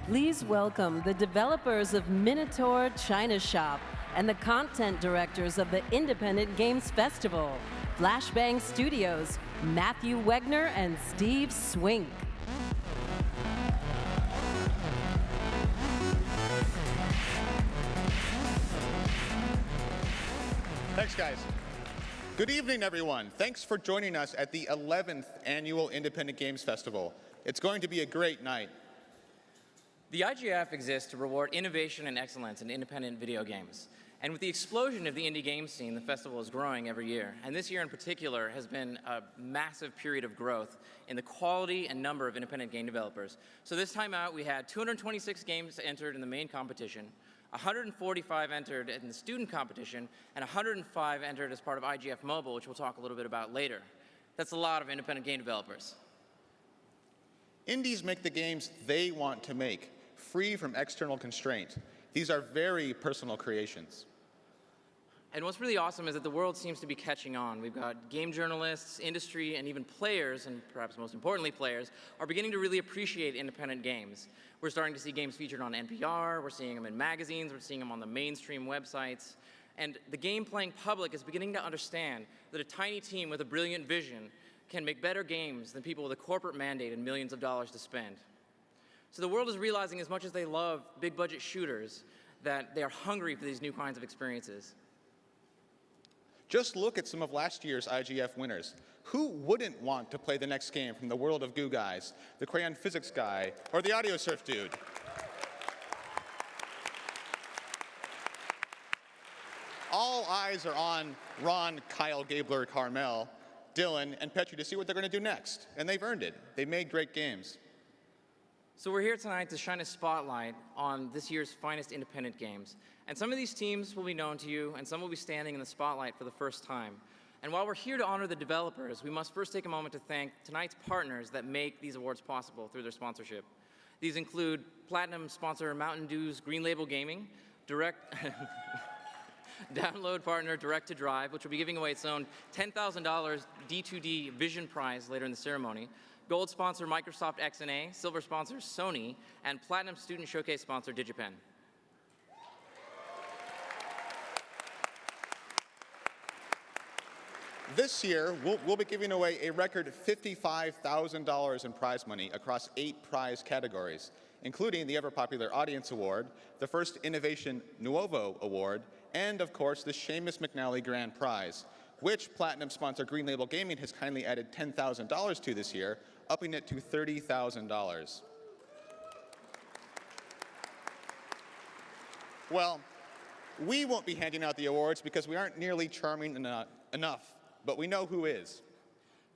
Please welcome the developers of Minotaur China Shop and the content directors of the Independent Games Festival, Flashbang Studios, Matthew Wegner and Steve Swink. Thanks, guys. Good evening, everyone. Thanks for joining us at the 11th Annual Independent Games Festival. It's going to be a great night. The IGF exists to reward innovation and excellence in independent video games. And with the explosion of the indie game scene, the festival is growing every year. And this year in particular has been a massive period of growth in the quality and number of independent game developers. So this time out, we had 226 games entered in the main competition, 145 entered in the student competition, and 105 entered as part of IGF Mobile, which we'll talk a little bit about later. That's a lot of independent game developers. Indies make the games they want to make, free from external constraint. These are very personal creations. And what's really awesome is that the world seems to be catching on. We've got game journalists, industry, and even players, and perhaps most importantly players, are beginning to really appreciate independent games. We're starting to see games featured on NPR, we're seeing them in magazines, we're seeing them on the mainstream websites. And the game-playing public is beginning to understand that a tiny team with a brilliant vision can make better games than people with a corporate mandate and millions of dollars to spend. So the world is realizing, as much as they love big-budget shooters, that they are hungry for these new kinds of experiences. Just look at some of last year's IGF winners. Who wouldn't want to play the next game from the world of Goo Guys, the Crayon Physics Guy, or the Audio Surf Dude? All eyes are on Ron, Kyle, Gabler, Carmel, Dylan, and Petri to see what they're going to do next. And they've earned it. They've made great games. So we're here tonight to shine a spotlight on this year's finest independent games. And some of these teams will be known to you, and some will be standing in the spotlight for the first time. And while we're here to honor the developers, we must first take a moment to thank tonight's partners that make these awards possible through their sponsorship. These include Platinum sponsor Mountain Dew's Green Label Gaming, download partner Direct to Drive, which will be giving away its own $10,000 D2D Vision Prize later in the ceremony, Gold sponsor Microsoft XNA, Silver sponsor Sony, and Platinum Student Showcase sponsor DigiPen. This year, we'll be giving away a record $55,000 in prize money across 8 prize categories, including the ever-popular Audience Award, the first Innovation Nuovo Award, and, of course, the Seamus McNally Grand Prize, which Platinum sponsor Green Label Gaming has kindly added $10,000 to this year, upping it to $30,000. Well, we won't be handing out the awards because we aren't nearly charming enough, but we know who is.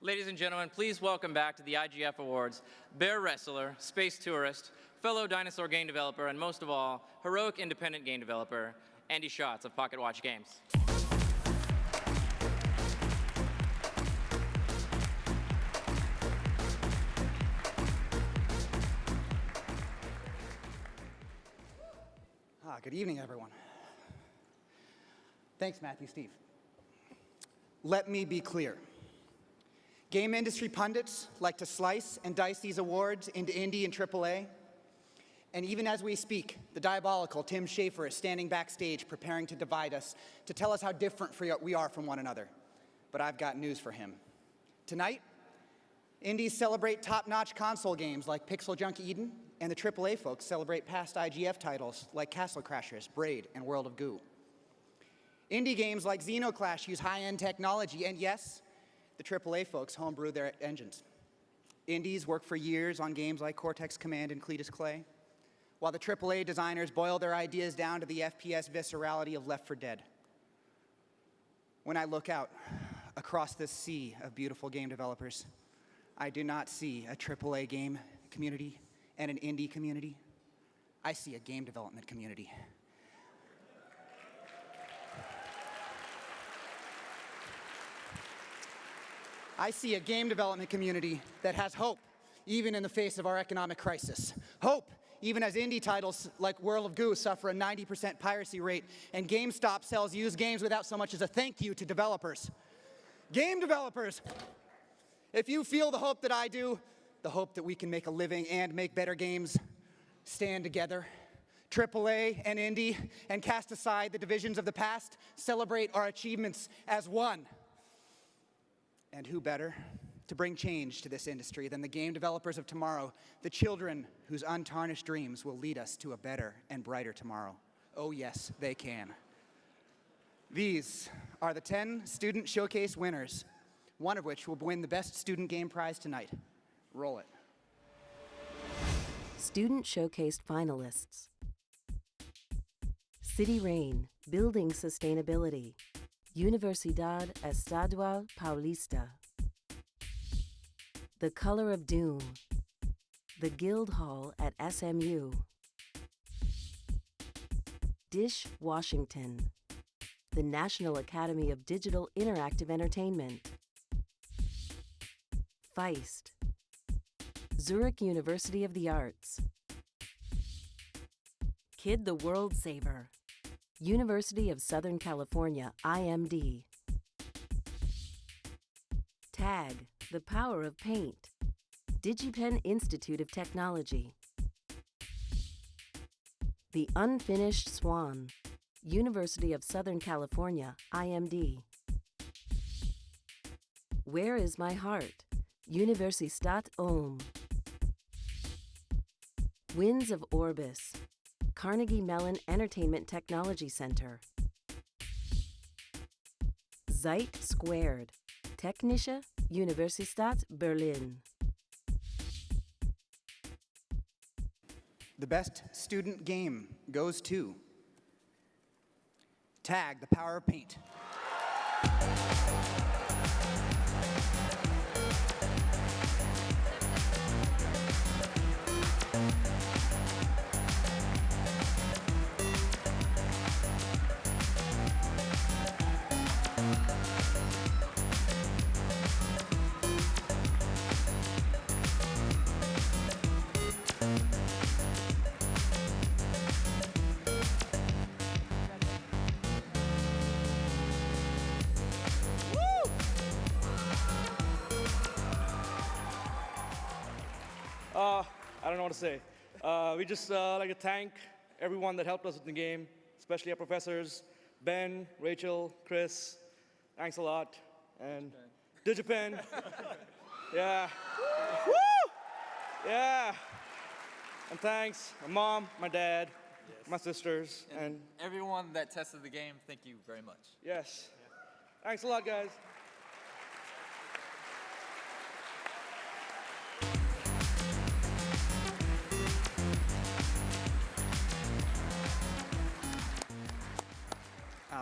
Ladies and gentlemen, please welcome back to the IGF Awards, bear wrestler, space tourist, fellow dinosaur game developer, and most of all, heroic independent game developer, Andy Schatz of Pocket Watch Games. Good evening, everyone. Thanks, Matthew, Steve. Let me be clear. Game industry pundits like to slice and dice these awards into indie and AAA. And even as we speak, the diabolical Tim Schafer is standing backstage preparing to divide us, to tell us how different we are from one another. But I've got news for him. Tonight, indies celebrate top-notch console games like Pixel Junk Eden, and the AAA folks celebrate past IGF titles like Castle Crashers, Braid, and World of Goo. Indie games like Xenoclash use high-end technology, and yes, the AAA folks homebrew their engines. Indies work for years on games like Cortex Command and Cletus Clay, while the AAA designers boil their ideas down to the FPS viscerality of Left 4 Dead. When I look out across this sea of beautiful game developers, I do not see a AAA game community and an indie community. I see a game development community. I see a game development community that has hope, even in the face of our economic crisis. Hope, even as indie titles like World of Goo suffer a 90% piracy rate, and GameStop sells used games without so much as a thank you to developers. Game developers, if you feel the hope that I do, the hope that we can make a living and make better games, stand together, AAA and Indie, and cast aside the divisions of the past, celebrate our achievements as one. And who better to bring change to this industry than the game developers of tomorrow, the children whose untarnished dreams will lead us to a better and brighter tomorrow. Oh yes, they can. These are the 10 Student Showcase winners, one of which will win the Best Student Game Prize tonight. Roll it. Student Showcase finalists. City Rain, Building Sustainability. Universidad Estadual Paulista. The Color of Doom. The Guild Hall at SMU. Dish Washington. The National Academy of Digital Interactive Entertainment. Feist. Zurich University of the Arts. Kid the World Saver. University of Southern California, IMD. TAG, The Power of Paint. DigiPen Institute of Technology. The Unfinished Swan. University of Southern California, IMD. Where is My Heart? Universitat Ulm. Winds of Orbis. Carnegie Mellon Entertainment Technology Center. Zeit Squared. Technische Universität Berlin. The best student game goes to TAG, The Power of Paint. I don't know what to say. We just like to thank everyone that helped us with the game, especially our professors, Ben, Rachel, Chris. Thanks a lot. And DigiPen. Yeah. Woo! Yeah. And thanks, my mom, my dad, my sisters, and everyone that tested the game, thank you very much. yes. Thanks a lot, guys.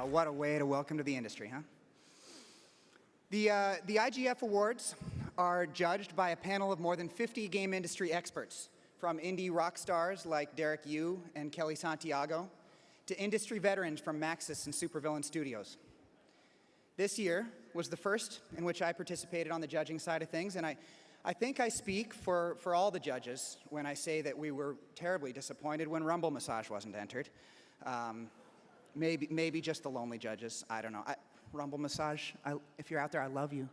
What a way to welcome to the industry, huh? The IGF Awards are judged by a panel of more than 50 game industry experts, from indie rock stars like Derek Yu and Kelly Santiago, to industry veterans from Maxis and Supervillain Studios. This year was the first in which I participated on the judging side of things, and I think I speak for all the judges when I say that we were terribly disappointed when Rumble Massage wasn't entered. Maybe just the lonely judges. I don't know. Rumble Massage, if you're out there, I love you.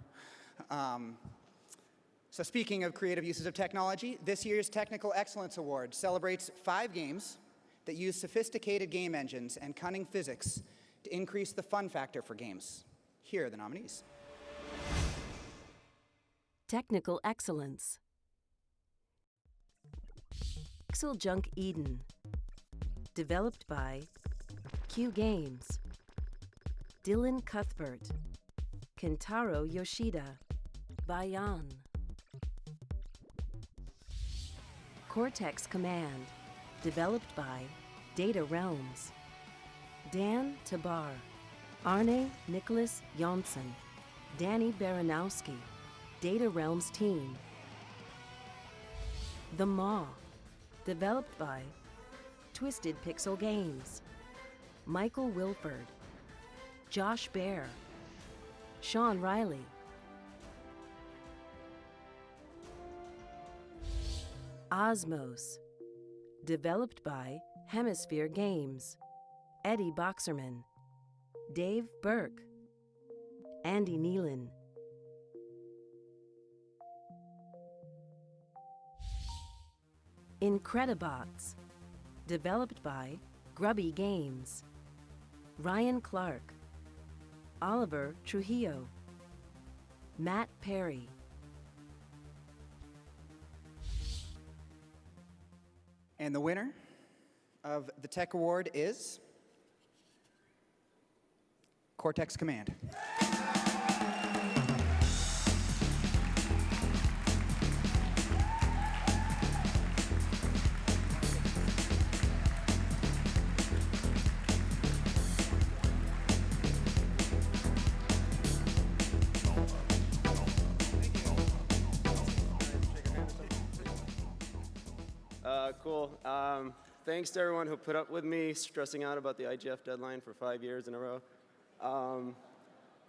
So speaking of creative uses of technology, this year's Technical Excellence Award celebrates 5 games that use sophisticated game engines and cunning physics to increase the fun factor for games. Here are the nominees. Technical Excellence. Pixel Junk Eden. Developed by Q Games. Dylan Cuthbert. Kentaro Yoshida. Bayan. Cortex Command. Developed by Data Realms. Dan Tabar. Arne Nicholas Jonsson. Danny Baranowski. Data Realms Team. The Maw. Developed by Twisted Pixel Games. Michael Wilford. Josh Baer. Sean Riley. Osmos. Developed by Hemisphere Games. Eddie Boxerman. Dave Burke. Andy Nealon. Incredibots, developed by Grubby Games. Ryan Clark, Oliver Trujillo, Matt Perry. And the winner of the Tech Award is Cortex Command. Cool. Thanks to everyone who put up with me stressing out about the IGF deadline for 5 years in a row.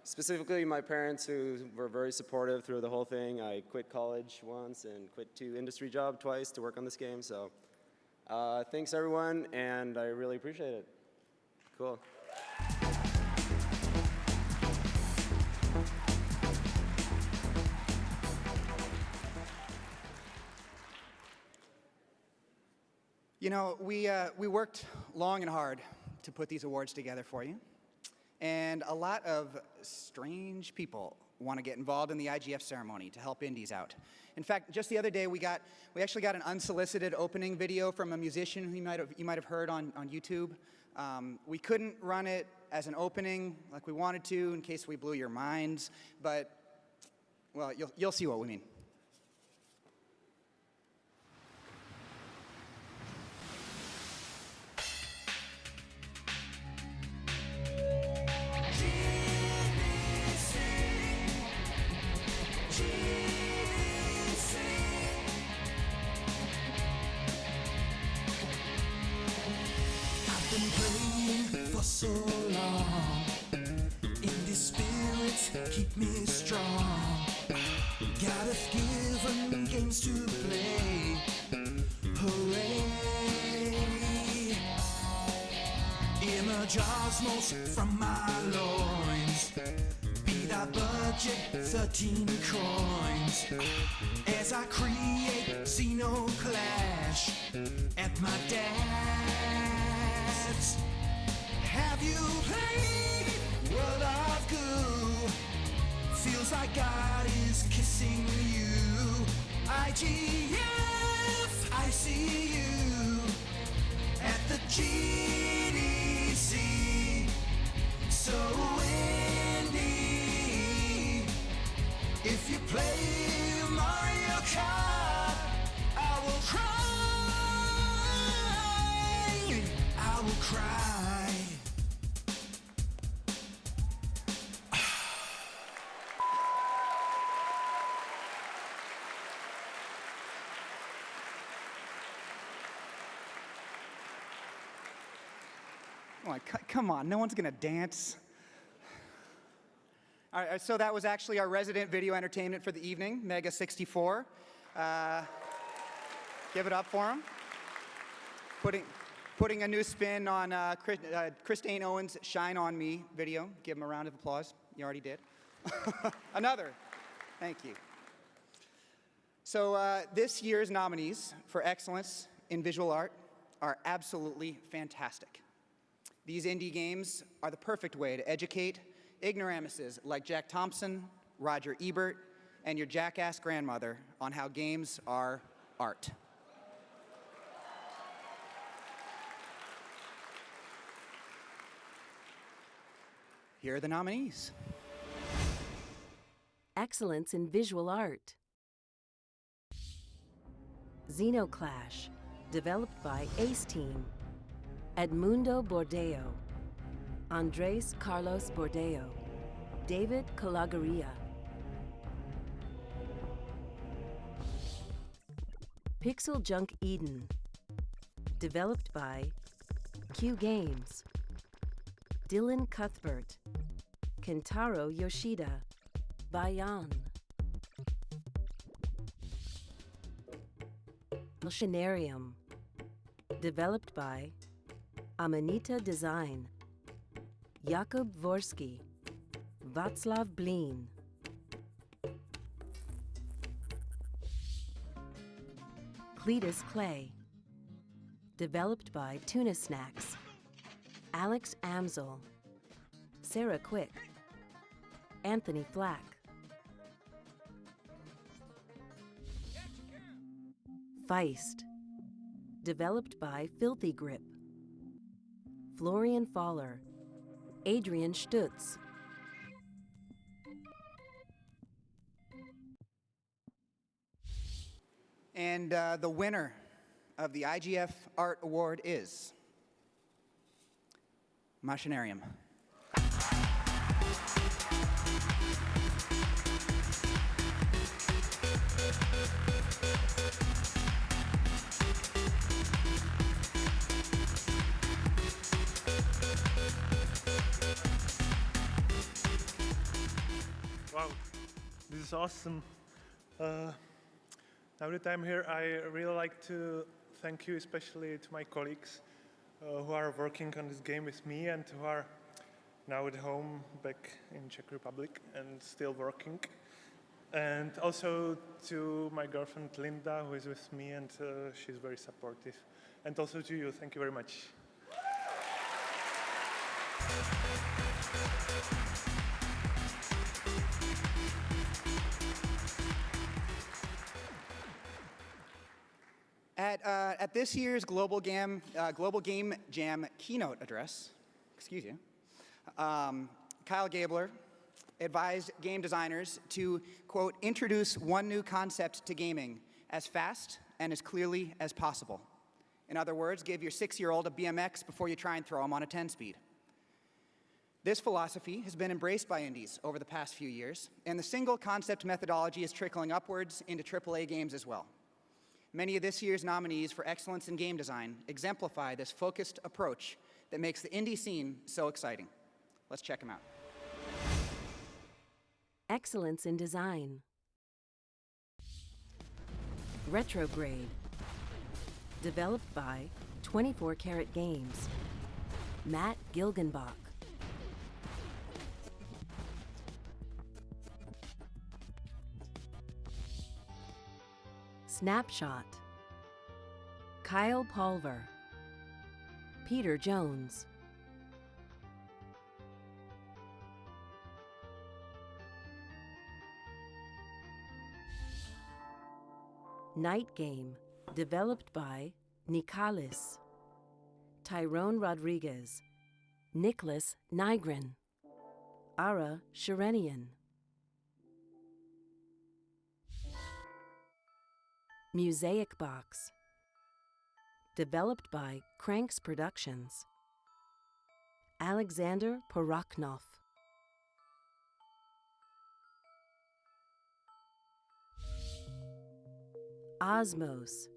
Specifically, my parents, who were very supportive through the whole thing. I quit college once and quit 2 industry jobs twice to work on this game. So thanks, everyone, and I really appreciate it. Cool. You know, we worked long and hard to put these awards together for you. And a lot of strange people want to get involved in the IGF ceremony to help indies out. In fact, just the other day, we actually got an unsolicited opening video from a musician who you might have heard on YouTube. We couldn't run it as an opening like we wanted to in case we blew your minds, but, well, you'll see what we mean. For so long, indie spirits keep me strong. Got a given games to play. Hooray! Emerge osmos from my loins. Be that budget 13 coins. As I create Xeno Clash at my dad's. Have you played World of Goo? Feels like God is kissing you. IGF, I see you at the GDC. So windy. If you play Mario Kart, I will cry. I will cry. Come on, no one's gonna dance. All right, so that was actually our resident video entertainment for the evening, Mega 64. Give it up for him. Putting a new spin on Christine Owens' Shine On Me video. Give him a round of applause. You already did. Another. Thank you. So this year's nominees for excellence in visual art are absolutely fantastic. These indie games are the perfect way to educate ignoramuses like Jack Thompson, Roger Ebert, and your jackass grandmother on how games are art. Here are the nominees. Excellence in visual art. Xenoclash, developed by Ace Team. Edmundo Bordeo, Andres Carlos Bordeo, David Calagaria. Pixel Junk Eden, developed by Q Games. Dylan Cuthbert, Kentaro Yoshida, Bayan. Oceanarium, developed by Amanita Design, Jakub Vorsky, Václav Blin. Cletus Clay, Developed by Tuna Snacks. Alex Amsel. Sarah Quick. Anthony Flack. Feist. Developed by Filthy Grip. Florian Faller. Adrian Stutz. And the winner of the IGF Art Award is Machinarium. Wow, this is awesome. Now that I'm here, I really like to thank you, especially to my colleagues who are working on this game with me and who are now at home back in Czech Republic and still working. And also to my girlfriend Linda, who is with me, and she's very supportive. And also to you, thank you very much. At this year's Global Game Jam keynote address, Kyle Gabler advised game designers to, quote, introduce one new concept to gaming as fast and as clearly as possible. In other words, give your 6-year-old a BMX before you try and throw him on a 10-speed. This philosophy has been embraced by indies over the past few years, and the single concept methodology is trickling upwards into AAA games as well. Many of this year's nominees for excellence in game design exemplify this focused approach that makes the indie scene so exciting. Let's check them out. Excellence in design. Retrograde. Developed by 24 Karat Games. Matt Gilgenbach. Snapshot. Kyle Pulver. Peter Jones. Night Game. Developed by Nikalis. Tyrone Rodriguez. Nicholas Nygren. Ara Sherenian. Mosaic Box. Developed by Cranks Productions. Alexander Porokhnov. Osmos.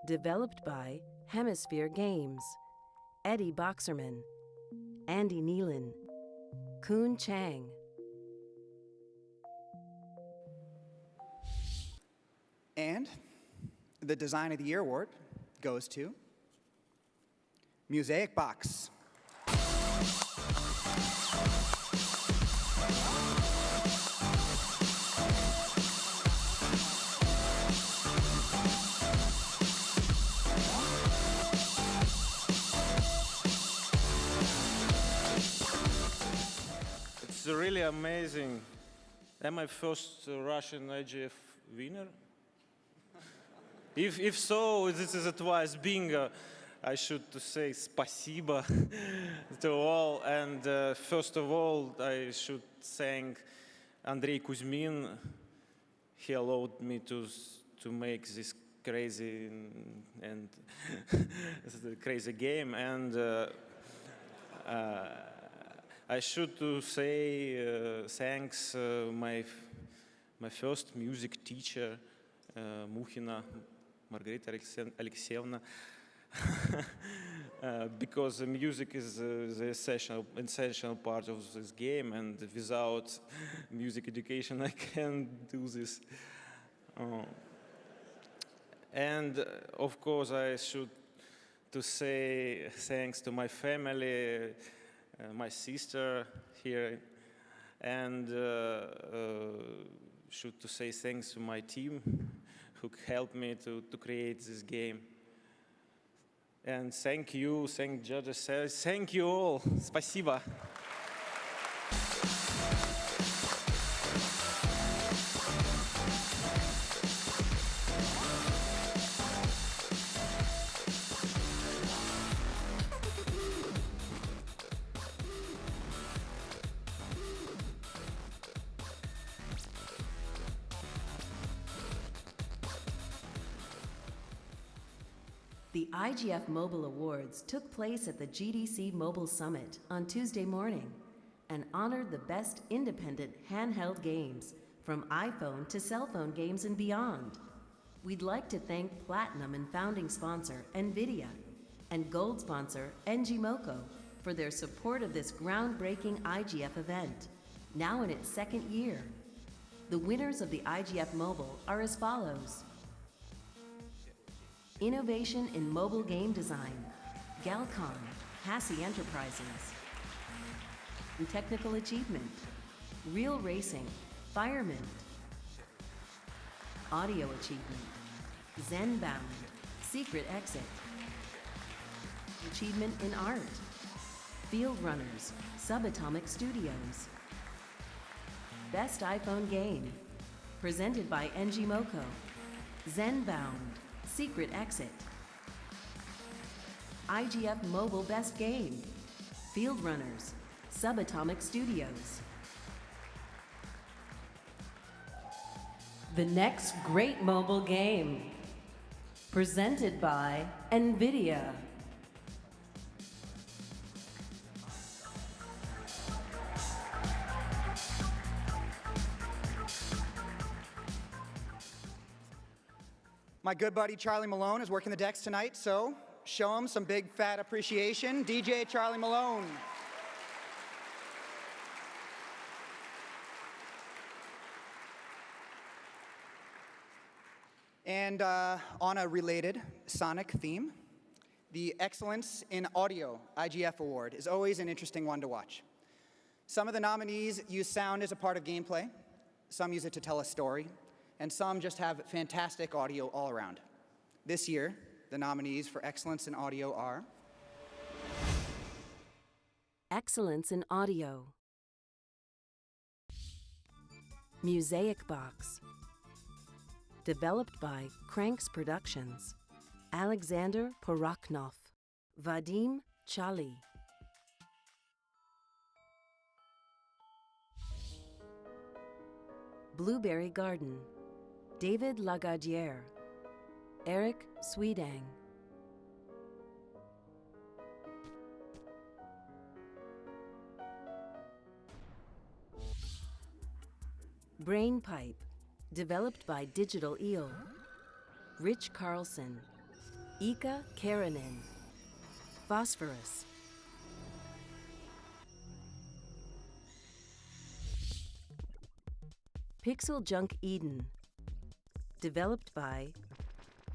Developed by Hemisphere Games. Eddie Boxerman. Andy Nealon. Kun Chang. And the Design of the Year award goes to Mosaic Box. It's really amazing. Am I first Russian IGF winner? If so, this is twice bingo. I should to say спасибо to all. And first of all, I should thank Andrei Kuzmin. He allowed me to make this crazy and crazy game. And I should to say thanks my first music teacher, Mukhina Margarita Alexeyevna, because the music is the essential part of this game, and without music education I can't do this. And of course I should to say thanks to my family, my sister here, and should to say thanks to my team who helped me to create this game. And thank you, thank judges, thank you all. Спасибо. The IGF Mobile Awards took place at the GDC Mobile Summit on Tuesday morning and honored the best independent handheld games, from iPhone to cell phone games and beyond. We'd like to thank Platinum and founding sponsor NVIDIA and gold sponsor NG Moco for their support of this groundbreaking IGF event, now in its second year. The winners of the IGF Mobile are as follows. Innovation in Mobile Game Design, Galcon, Hassie Enterprises. In Technical Achievement, Real Racing, Fireman. Audio Achievement, Zenbound, Secret Exit. Achievement in Art, Field Runners, Subatomic Studios. Best iPhone Game, presented by NG Moco, Zenbound, Secret Exit. IGF Mobile Best Game, Field Runners, Subatomic Studios. The next great mobile game, presented by NVIDIA. My good buddy Charlie Malone is working the decks tonight, so show him some big fat appreciation. DJ Charlie Malone. And on a related Sonic theme, the Excellence in Audio IGF Award is always an interesting one to watch. Some of the nominees use sound as a part of gameplay, some use it to tell a story, and some just have fantastic audio all around. This year, the nominees for Excellence in Audio are Excellence in Audio. Mosaic Box. Developed by Cranks Productions. Alexander Porokhnov. Vadim Chali. Blueberry Garden. David Lagadière. Eric Swedang. Brain Pipe, developed by Digital Eel. Rich Carlson. Ika Karanen. Phosphorus. Pixel Junk Eden, developed by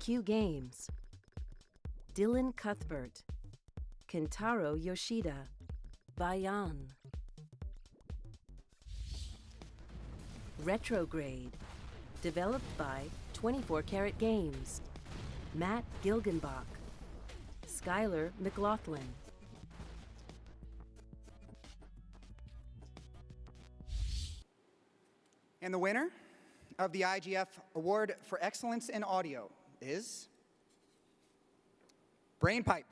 Q Games. Dylan Cuthbert. Kentaro Yoshida. Bayan. Retrograde, developed by 24 Karat Games. Matt Gilgenbach. Skylar McLaughlin. And the winner of the IGF Award for Excellence in Audio is Brain Pipe.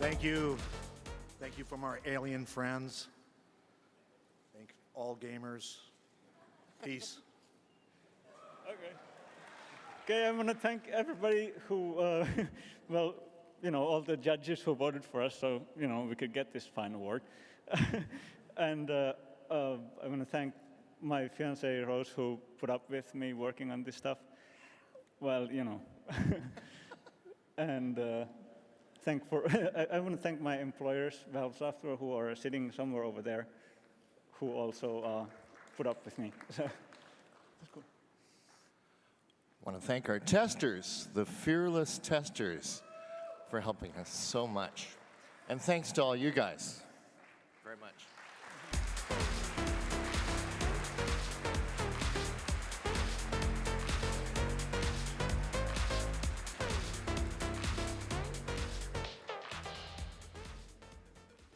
Thank you. Thank you from our alien friends. Thank all gamers. Peace. Okay, I want to thank everybody who, well, you know, all the judges who voted for us so, you know, we could get this fine award. And I want to thank my fiancée, Rose, who put up with me working on this stuff. Well, you know. And I want to thank my employers, Valve Software, who are sitting somewhere over there, who also put up with me. That's cool. I want to thank our testers, the fearless testers, for helping us so much. And thanks to all you guys very much.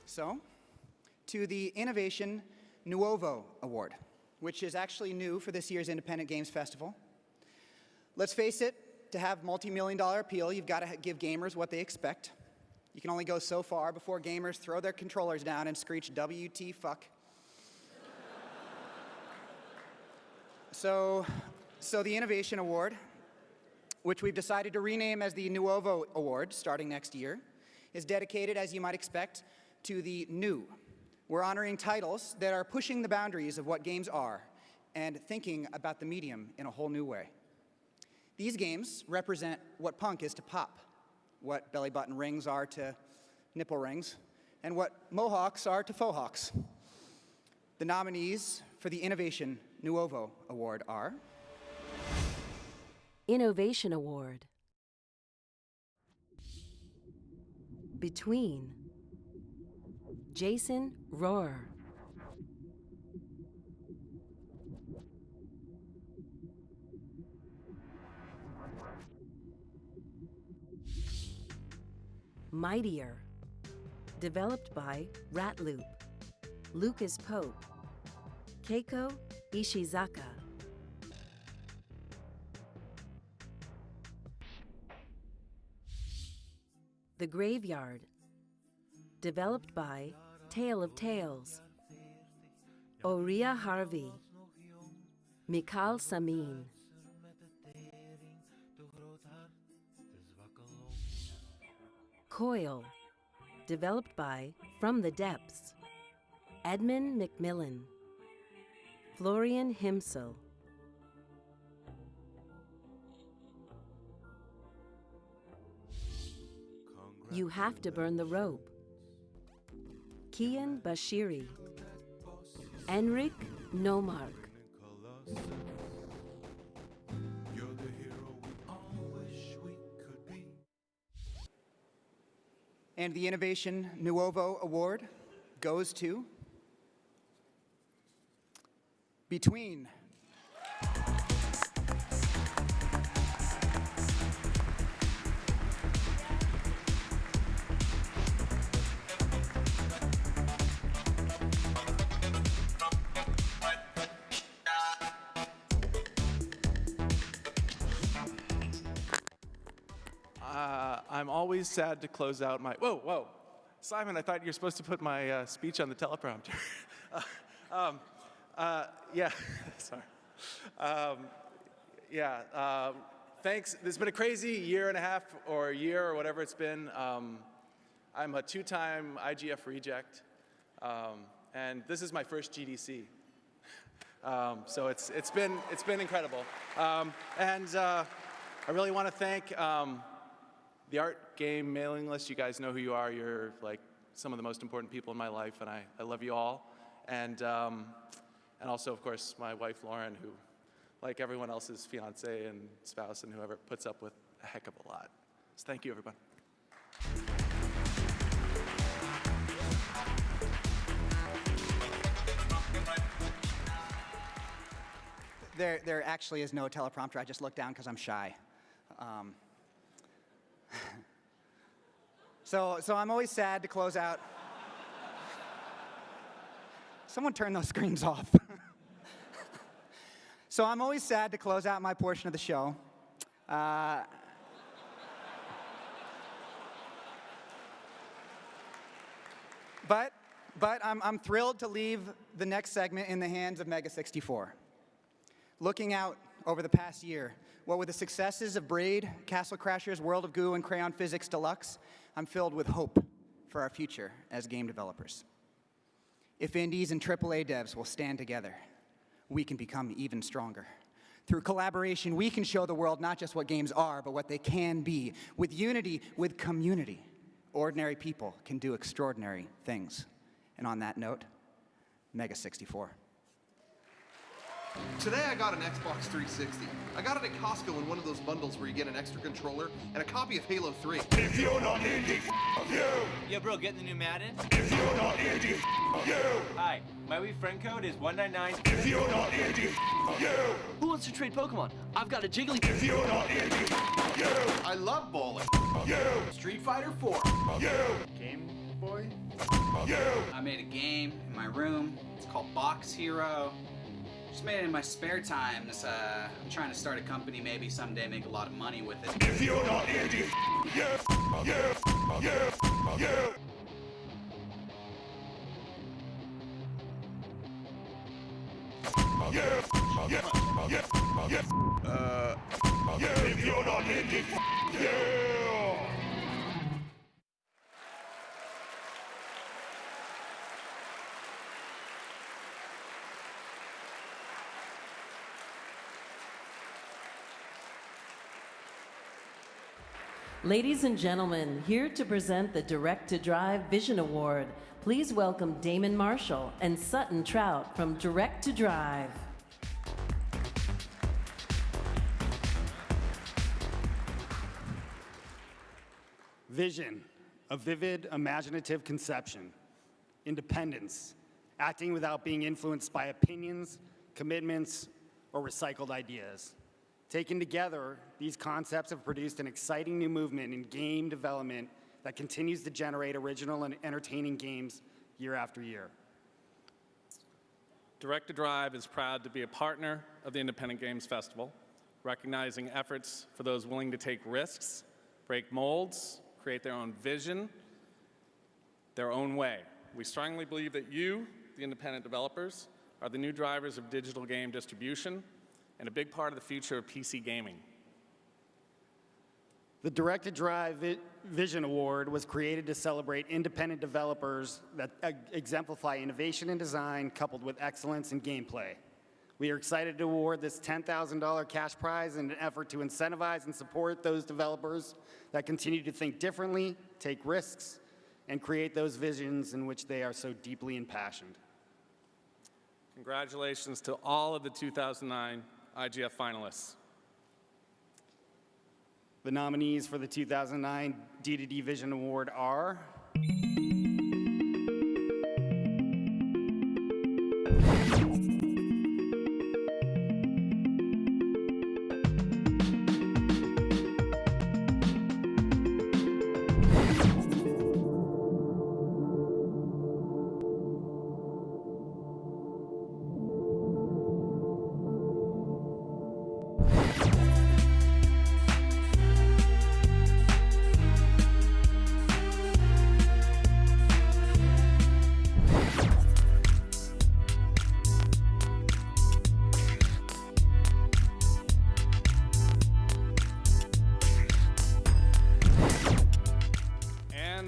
So, to the Innovation Nuovo Award, which is actually new for this year's Independent Games Festival. Let's face it, to have multi-million-dollar appeal, you've got to give gamers what they expect. You can only go so far before gamers throw their controllers down and screech, WT fuck. So the Innovation Award, which we've decided to rename as the Nuovo Award starting next year, is dedicated, as you might expect, to the new. We're honoring titles that are pushing the boundaries of what games are and thinking about the medium in a whole new way. These games represent what punk is to pop, what belly button rings are to nipple rings, and what mohawks are to faux hawks. The nominees for the Innovation Nuovo Award are Innovation Award. Between Jason Rohrer. Mightier. Developed by Ratloop. Lucas Pope. Keiko Ishizaka. The Graveyard. Developed by Tale of Tales. Oria Harvey. Mikal Samin. Coil. Developed by From the Depths. Edmund McMillan. Florian Himsel. You Have to Burn the Rope. Kian Bashiri. Enric Nomark. And the Innovation Nuovo Award goes to Between. I'm always sad to close out my, whoa. Simon, I thought you were supposed to put my speech on the teleprompter. Yeah, sorry. Thanks. This has been a crazy year and a half or a year or whatever it's been. I'm a two-time IGF reject, and this is my first GDC. So it's been incredible. And I really want to thank the art game mailing list. You guys know who you are. You're like some of the most important people in my life, and I love you all. And also, of course, my wife, Lauren, who, like everyone else's fiance and spouse and whoever, puts up with a heck of a lot. So thank you, everyone. There actually is no teleprompter. I just looked down because I'm shy. So I'm always sad to close out. Someone turn those screens off. So I'm always sad to close out my portion of the show. But I'm thrilled to leave the next segment in the hands of Mega 64. Looking out over the past year, what with the successes of Braid, Castle Crashers, World of Goo, and Crayon Physics Deluxe, I'm filled with hope for our future as game developers. If indies and AAA devs will stand together, we can become even stronger. Through collaboration, we can show the world not just what games are, but what they can be. With unity, with community, ordinary people can do extraordinary things. And on that note, Mega 64. Today I got an Xbox 360. I got it at Costco in one of those bundles where you get an extra controller and a copy of Halo 3. If you're not indie, you. Yo, bro, getting the new Madden? If you're not indie, you. Hi, my Wii friend code is 199. If you're not indie, you. Who wants to trade Pokemon? I've got a Jiggly. If you're not indie, you. I love bowling. You. Street Fighter 4. You. Game Boy? You. I made a game in my room. It's called Box Hero. Just made it in my spare time. I'm trying to start a company, maybe someday make a lot of money with it. If you're not indie, you. You. You. If you're not indie, yeah! Ladies and gentlemen, here to present the Direct to Drive Vision Award, please welcome Damon Marshall and Sutton Trout from Direct to Drive. Vision, a vivid, imaginative conception. Independence, acting without being influenced by opinions, commitments, or recycled ideas. Taken together, these concepts have produced an exciting new movement in game development that continues to generate original and entertaining games year after year. Direct to Drive is proud to be a partner of the Independent Games Festival, recognizing efforts for those willing to take risks, break molds, create their own vision, their own way. We strongly believe that you, the independent developers, are the new drivers of digital game distribution and a big part of the future of PC gaming. The Direct to Drive Vision Award was created to celebrate independent developers that exemplify innovation in design coupled with excellence in gameplay. We are excited to award this $10,000 cash prize in an effort to incentivize and support those developers that continue to think differently, take risks, and create those visions in which they are so deeply impassioned. Congratulations to all of the 2009 IGF finalists. The nominees for the 2009 D2D Vision Award are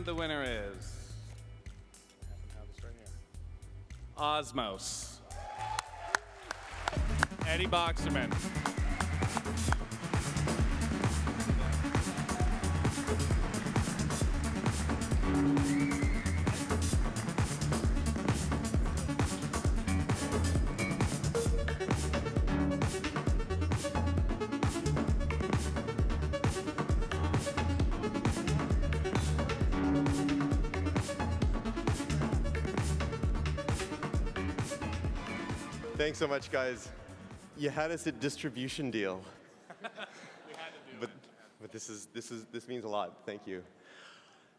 The winner is Osmos. Eddie Boxerman. Thanks so much, guys. You had us at distribution deal. But this means a lot. Thank you.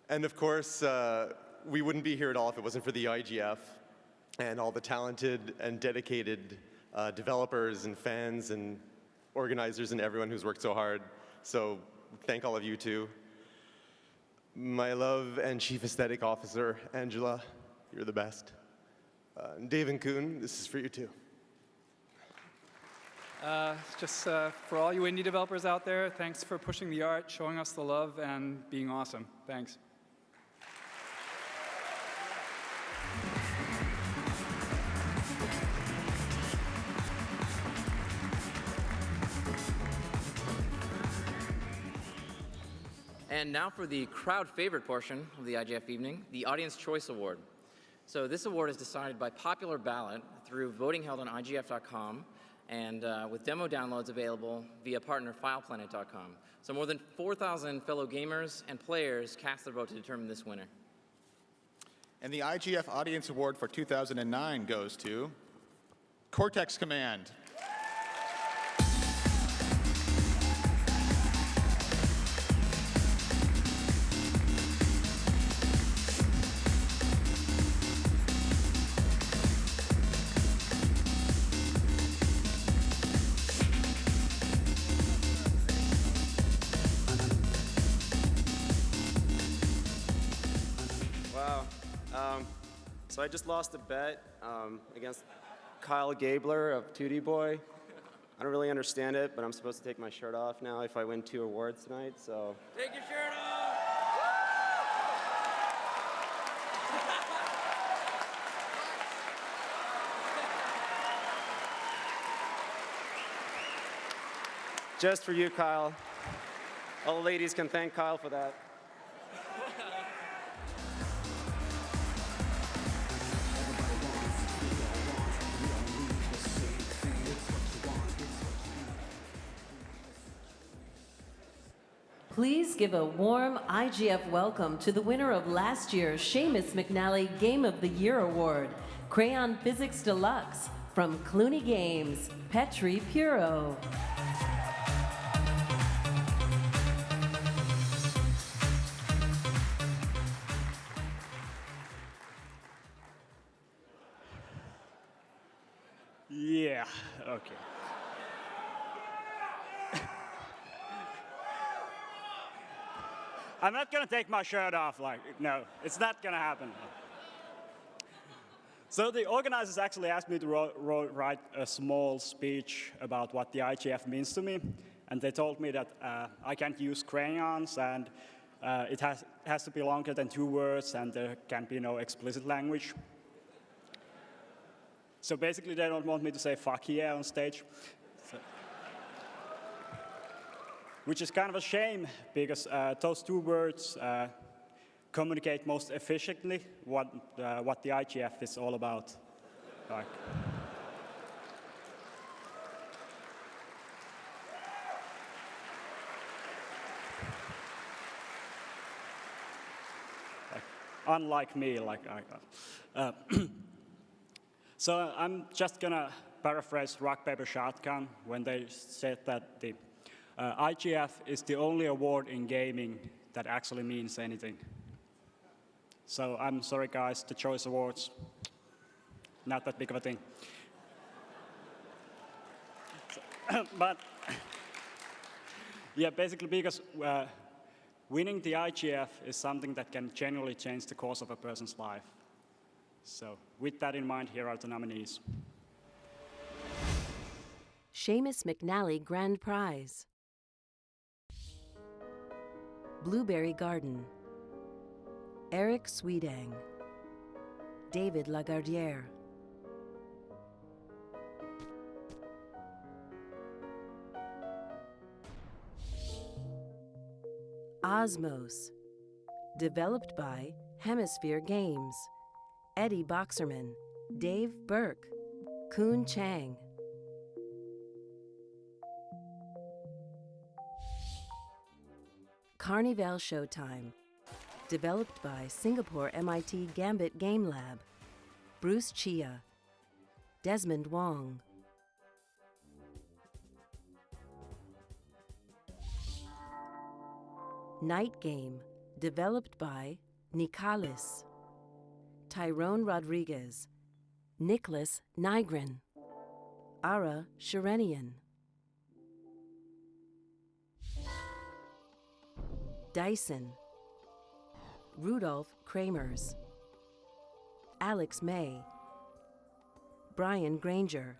And of course, we wouldn't be here at all if it wasn't for the IGF and all the talented and dedicated developers and fans and organizers and everyone who's worked so hard. So thank all of you too. My love and Chief Aesthetic Officer, Angela, you're the best. Dave and Kuhn, this is for you too. Just for all you indie developers out there, thanks for pushing the art, showing us the love, and being awesome. Thanks. And now for the crowd favorite portion of the IGF evening, the Audience Choice Award. So this award is decided by popular ballot through voting held on IGF.com and with demo downloads available via partner FilePlanet.com. So more than 4,000 fellow gamers and players cast their vote to determine this winner. And the IGF Audience Award for 2009 goes to Cortex Command. Wow. So I just lost a bet against Kyle Gabler of 2D Boy. I don't really understand it, but I'm supposed to take my shirt off now if I win 2 awards tonight, so. Take your shirt off! Just for you, Kyle. All the ladies can thank Kyle for that. Please give a warm IGF welcome to the winner of last year's Seamus McNally Game of the Year Award, Crayon Physics Deluxe, from Clooney Games, Petri Puro. Yeah, okay. I'm not gonna take my shirt off, no, it's not gonna happen. So the organizers actually asked me to write a small speech about what the IGF means to me, and they told me that I can't use crayons, and it has to be longer than 2 words, and there can be no explicit language. So basically, they don't want me to say "fuck yeah" on stage. Which is kind of a shame, because those 2 words communicate most efficiently what the IGF is all about. Unlike me, So I'm just gonna paraphrase Rock, Paper, Shotgun when they said that the IGF is the only award in gaming that actually means anything. So I'm sorry, guys, the Choice Awards, not that big of a thing. But yeah, basically because winning the IGF is something that can genuinely change the course of a person's life. So with that in mind, here are the nominees. Seamus McNally Grand Prize. Blueberry Garden. Eric Sweedang. David Lagardière. Osmos. Developed by Hemisphere Games. Eddie Boxerman. Dave Burke. Koon Chang. Carnival Showtime. Developed by Singapore MIT Gambit Game Lab. Bruce Chia. Desmond Wong. Night Game. Developed by Nicalis. Tyrone Rodriguez. Nicholas Nygren. Ara Sherenian. Dyson. Rudolph Kramers. Alex May. Brian Granger.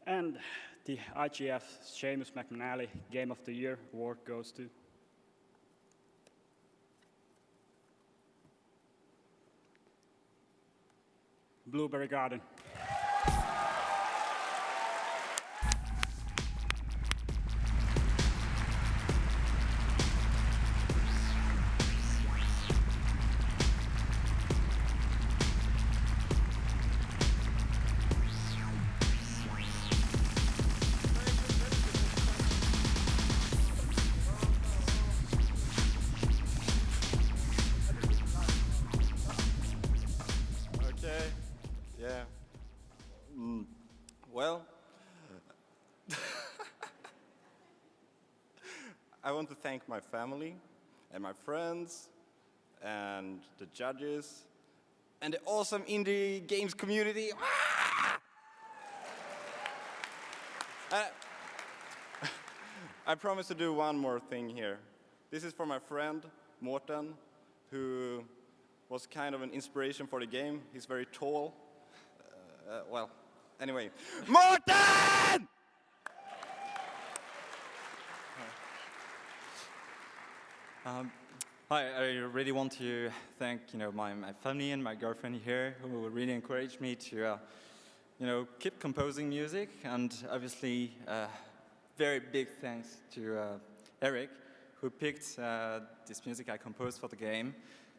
And the IGF Seamus McNally Game of the Year award goes to Blueberry Garden. Well, I want to thank my family and my friends and the judges and the awesome indie games community. I promise to do one more thing here. This is for my friend, Morten, who was kind of an inspiration for the game. He's very tall. Well, anyway. Morten! Hi, I really want to thank my family and my girlfriend here, who really encouraged me to keep composing music, and obviously very big thanks to Eric, who picked this music I composed for the game.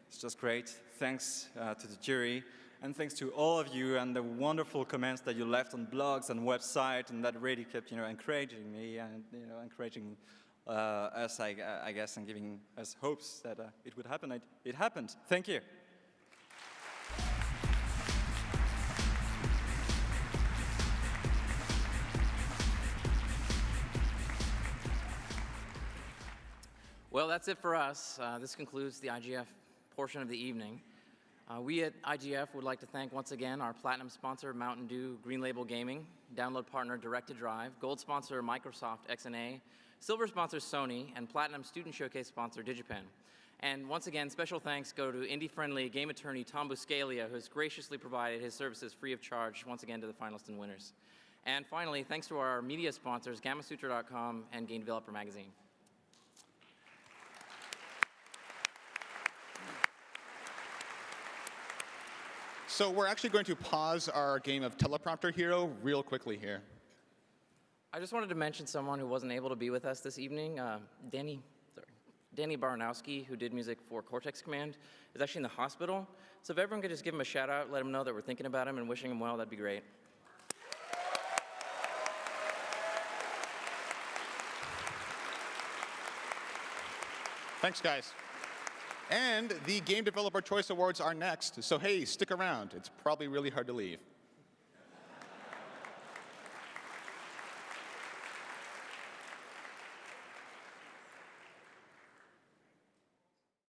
It's just great. Thanks to the jury, and thanks to all of you and the wonderful comments that you left on blogs and website, and that really kept encouraging me and encouraging us, I guess, and giving us hopes that it would happen. It happened. Thank you. Well, that's it for us. This concludes the IGF portion of the evening. We at IGF would like to thank once again our platinum sponsor, Mountain Dew Green Label Gaming, download partner Direct to Drive, gold sponsor Microsoft XNA, silver sponsor Sony, and platinum student showcase sponsor DigiPen. And once again, special thanks go to indie-friendly game attorney Tom Buscalia, who has graciously provided his services free of charge once again to the finalists and winners. And finally, thanks to our media sponsors, GammaSutra.com and Game Developer Magazine. So we're actually going to pause our game of Teleprompter Hero real quickly here. I just wanted to mention someone who wasn't able to be with us this evening. Danny Baranowski, who did music for Cortex Command, is actually in the hospital. So if everyone could just give him a shout out, let him know that we're thinking about him and wishing him well, that'd be great. Thanks, guys. And the Game Developer Choice Awards are next, so hey, stick around. It's probably really hard to leave.